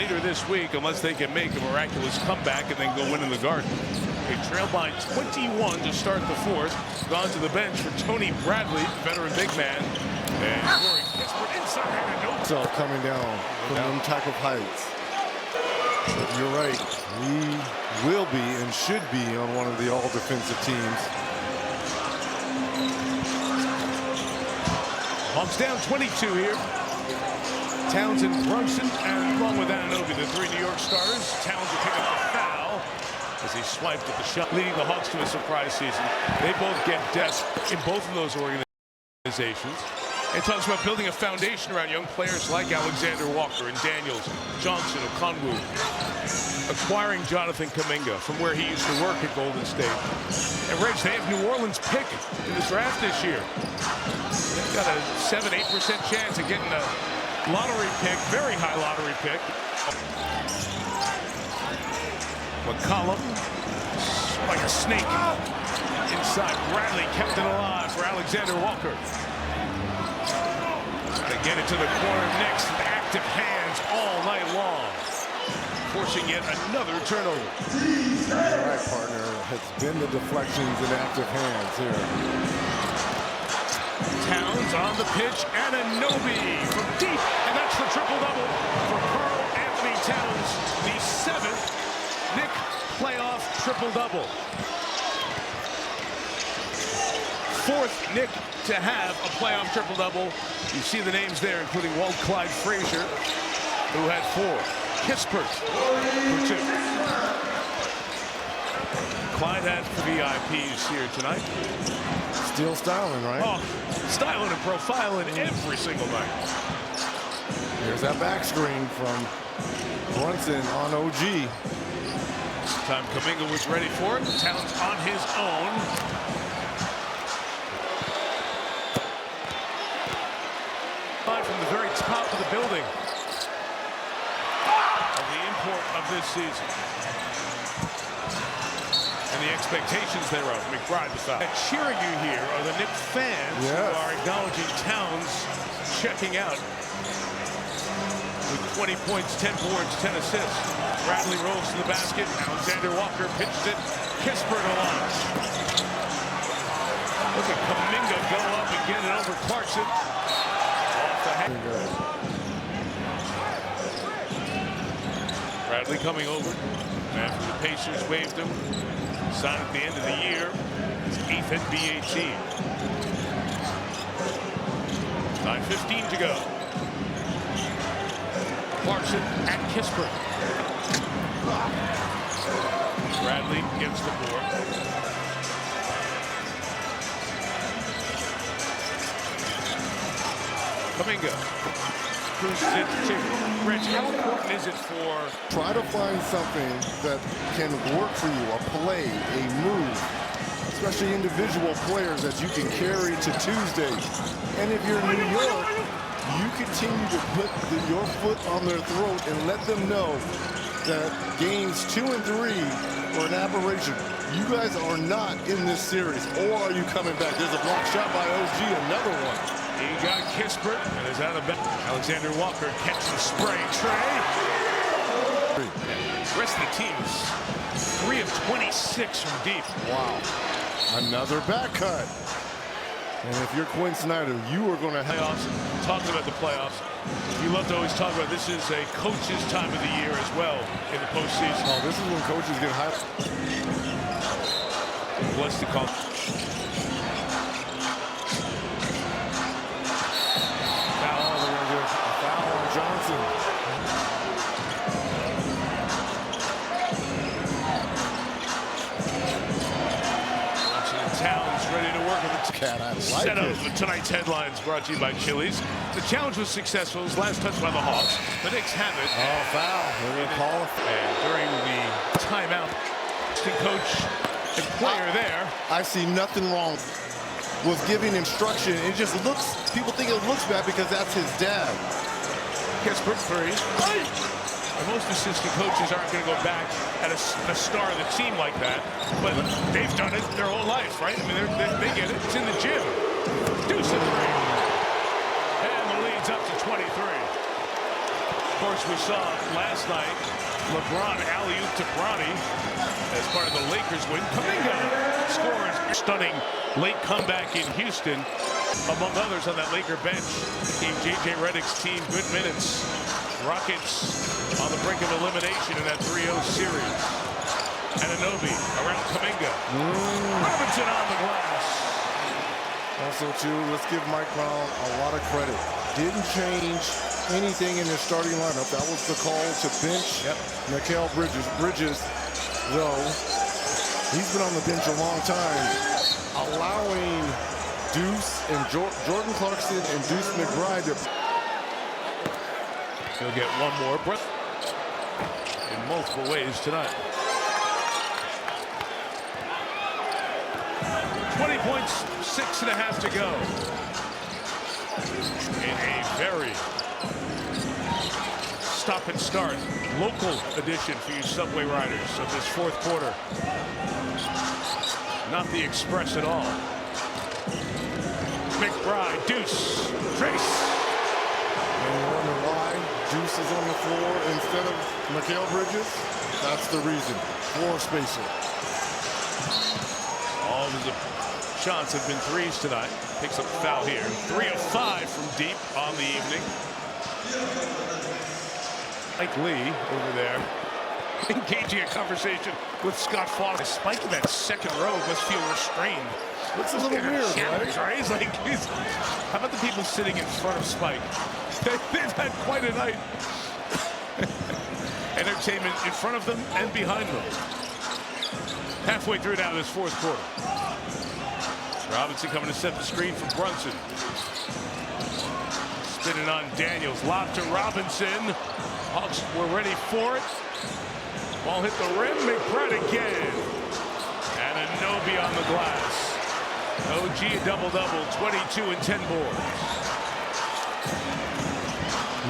later this week unless they can make a miraculous comeback and then go win in the Garden. They trail by 21 to start the fourth. Gone to the bench for Tony Bradley, veteran big man. And Corey Kispert inside and no. So coming down from them type of heights. But you're right. We will be and should be on one of the all-defensive teams. Hawks down 22 here. Townsend, Brunson, and along with Anunoby, the three New York starters. Townsend pick up the foul as he swiped at the shot, leading the Hawks to a surprise season. They both get depth in both of those organizations. It talks about building a foundation around young players like Alexander Walker and Daniels, Johnson, Okongwu. Acquiring Jonathan Kuminga from where he used to work at Golden State. And Reg, they have New Orleans pick in the draft this year. They've got a 7-8% chance of getting a lottery pick, very high lottery pick. McCollum, like a snake. Inside, Bradley kept it alive for Alexander Walker. They get it to the corner. Knicks with active hands all night long, forcing yet another turnover. All right, partner. It's been the deflections and active hands here. Towns on the pitch, and Anunoby from deep, and that's the triple-double for Karl Anthony Towns, the 7th Knick playoff triple-double. 4th Knick to have a playoff triple-double. You see the names there, including Walt Clyde Frazier, who had 4. Kispert for 2. Clyde had the VIPs here tonight. Still styling, right? Oh, styling and profiling every single night. Here's that back screen from Brunson on OG. This time Kuminga was ready for it. Towns on his own. From the very top of the building of the import of this season. And the expectations thereof. McBride the foul. Cheering you here are the Knicks fans who are acknowledging Towns checking out with 20 points, 10 boards, 10 assists. Bradley rolls to the basket. Alexander Walker pitches it. Kispert along. Look at Kuminga go up and get it over Clarkson. Bradley coming over after the Pacers waived him. Signed at the end of the year. His 8th NBA team. 9:15 to go. Clarkson and Kispert. Bradley gets the board. Kuminga. Rich, how important is it for... Try to find something that can work for you, a play, a move, especially individual players that you can carry to Tuesday. And if you're in New York, you continue to put your foot on their throat and let them know that games 2 and 3 are an aberration. You guys are not in this series, or are you coming back? There's a block shot by OG, another one. He got Kispert and is out of bed. Alexander Walker catching spray tray. The rest of the team is 3 of 26 from deep. Wow. Another back cut. And if you're Quinn Snyder, you are going to have... Playoffs. Talking about the playoffs. You love to always talk about this is a coach's time of the year as well in the postseason. Oh, this is when coaches get hyped. Blessed to call. Johnson. And Towns ready to work with the Cat, I like setup it. of tonight's headlines brought to you by Chili's. The challenge was successful. It was last touch by the Hawks. The Knicks have it. Oh, foul. They're gonna call it. And during the timeout, assistant coach and player there. I see nothing wrong with giving instruction. It just looks, people think it looks bad because that's his dad. Kispert 3. And most assistant coaches aren't going to go back at a star of the team like that, but they've done it their whole life, right? I mean, they get it. It's in the gym. Deuce of 3. And the lead's up to 23. course, we saw last night LeBron alley-oop to Bronny as part of the Lakers win. Kuminga scores. Stunning late comeback in Houston. Among others on that Laker bench came J.J. Redick's team. Good minutes. Rockets on the brink of elimination in that 3-0 series. Anunoby around Kuminga. Robinson on the glass. Also, too, let's give Mike Brown a lot of credit. Didn't change anything in his starting lineup. That was the call to bench Mikal Bridges. Bridges, though, he's been on the bench a long time, allowing Deuce and Jordan Clarkson and Deuce McBride to... He'll get one more breath in multiple ways tonight. 20 points, 6.5 to go. In a very stop and start local edition for you Subway riders of this fourth quarter. Not the Express at all. McBride, Deuce, Trace. And you wonder why Deuce is on the floor instead of Mikal Bridges? That's the reason. Floor spacer. All of his shots have been threes tonight. Picks up a foul here. 3 of 5 from deep on the evening. Mike Lee over there engaging a conversation with Scott Foster. Spike in that second row must feel restrained. Looks a little weird, right? He's like, how about the people sitting in front of Spike? They've had quite a night. Entertainment in front of them and behind them. Halfway through now this fourth quarter. Robinson coming to set the screen for Brunson. Spinning on Daniels. Lob to Robinson. Hawks were ready for it. Ball hit the rim. McBride again. And Anunoby on the glass. OG a double-double. 22 and 10 boards.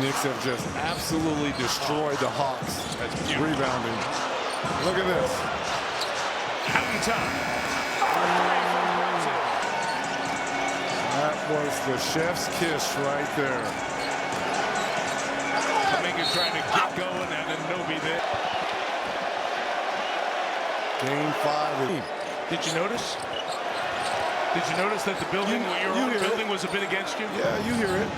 Knicks have just absolutely destroyed the Hawks. That's beautiful. Rebounding. Look at this. Counting time. That was the chef's kiss right there. Kuminga trying to get going, and Anunoby there. Game 5. Did you notice? Did you notice that the building, your own building, was a bit against you? Yeah, you hear it.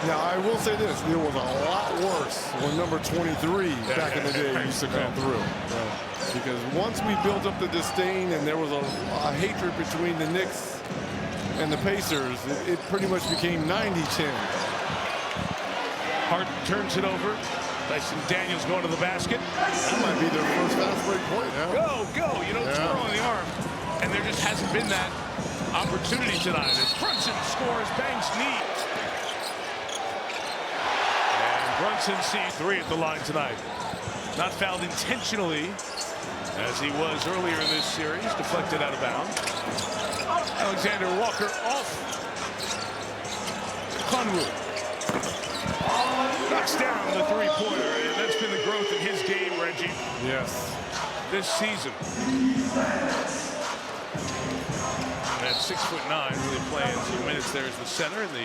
Now, I will say this. It was a lot worse when number 23 back in the day used to come through. Because once we built up the disdain and there was a hatred between the Knicks and the Pacers, it pretty much became 90-10. Harden turns it over. Dyson Daniels going to the basket. That might be their first fast break point. Go, go. You know, twirl on the arm. And there just hasn't been that opportunity tonight. As Brunson scores, bangs knee. And Brunson sees 3 at the line tonight. Not fouled intentionally, as he was earlier in this series. Deflected out of bounds. Alexander Walker off. Conwood knocks down the three-pointer, and that's been the growth in his game, Reggie. Yes. This season. And at 6'9", really playing 2 minutes there as the center, and the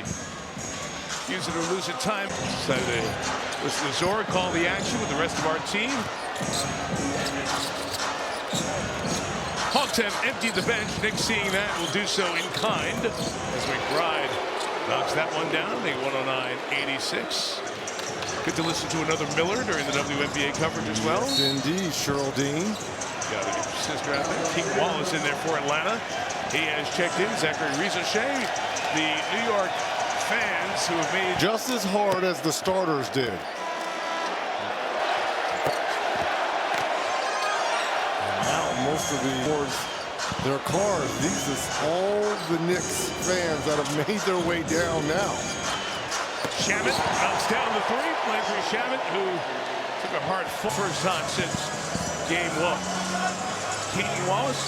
use it or lose it time. So listen to Zora call the action with the rest of our team. Hawks have emptied the bench. Knicks seeing that will do so in kind as McBride knocks that one down. They 109-86. Good to listen to another Miller during the WNBA coverage as well. Yes, indeed, Cheryl Dean. Got to get your sister out there. King Wallace in there for Atlanta. He has checked in. Zachary Rizochet, the New York fans who have made just as hard as the starters did. And now most of the boards, their cars, these is all the Knicks fans that have made their way down now. Shamet knocks down the 3. Landry Shamet, who took a hard first time since game 1. Keaton Wallace,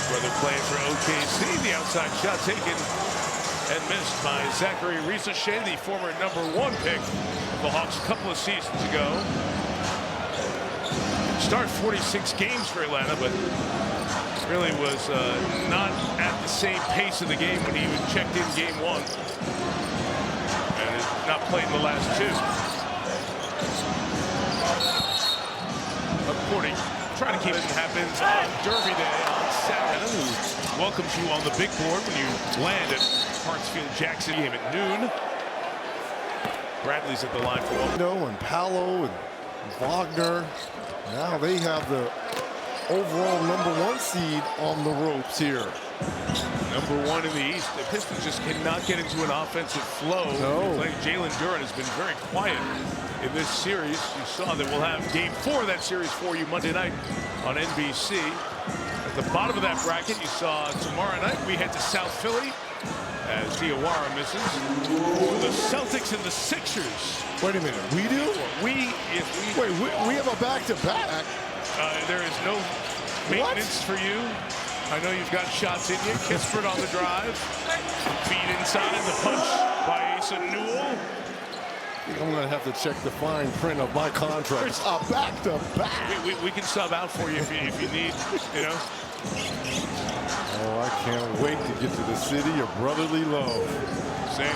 brother playing for OKC. The outside shot taken and missed by Zachary Rizochet, the former #1 pick of the Hawks a couple of seasons ago. Start 46 games for Atlanta, but really was not at the same pace of the game when he was checked in game 1. and has not played in the last two. According, trying to keep it happens on Derby Day on Saturday. Who welcomes you on the big board when you land at Hartsfield-Jackson game at noon. Bradley's at the line for one. And Paolo and Wagner. Now they have the overall #1 seed on the ropes here. #1 in the East. The Pistons just cannot get into an offensive flow. No. Jalen Duren has been very quiet in this series. You saw that we'll have game 4 of that series for you Monday night on NBC. At the bottom of that bracket, you saw tomorrow night we head to South Philly as Diawara misses. The Celtics and the Sixers. Wait a minute, we do? Wait, we have a back-to-back. There is no maintenance for you. I know you've got shots in you. Kispert on the drive. Feed inside, the punch by Asa Newell. I'm going to have to check the fine print of my contract. A back-to-back. We can sub out for you if you need, you know. Oh, I can't wait to get to the city of brotherly love. Same.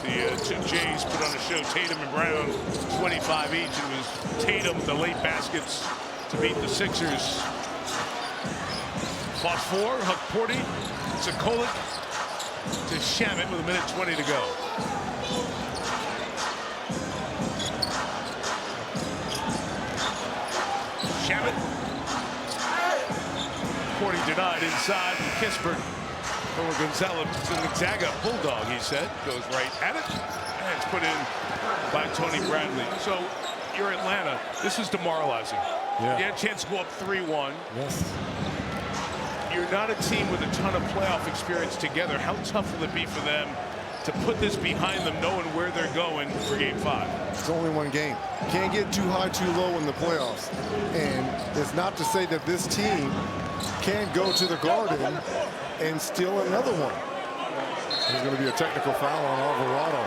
The Jays put on a show, Tatum and Brown, 25 each. It was Tatum, the late baskets to beat the Sixers. Fought 4, Hukporti, Sikolik to Shamet with 1:20 to go. Shamet. Hukporti denied inside from Kispert. Gonzaga Bulldog, he said, goes right at it. And it's put in by Tony Bradley. So you're Atlanta. This is demoralizing. Yeah. You had a chance to go up 3-1. Yes. You're not a team with a ton of playoff experience together. How tough will it be for them to put this behind them, knowing where they're going for game 5? It's only one game. Can't get too high, too low in the playoffs. And it's not to say that this team can't go to the Garden and steal another one. There's going to be a technical foul on Alvarado.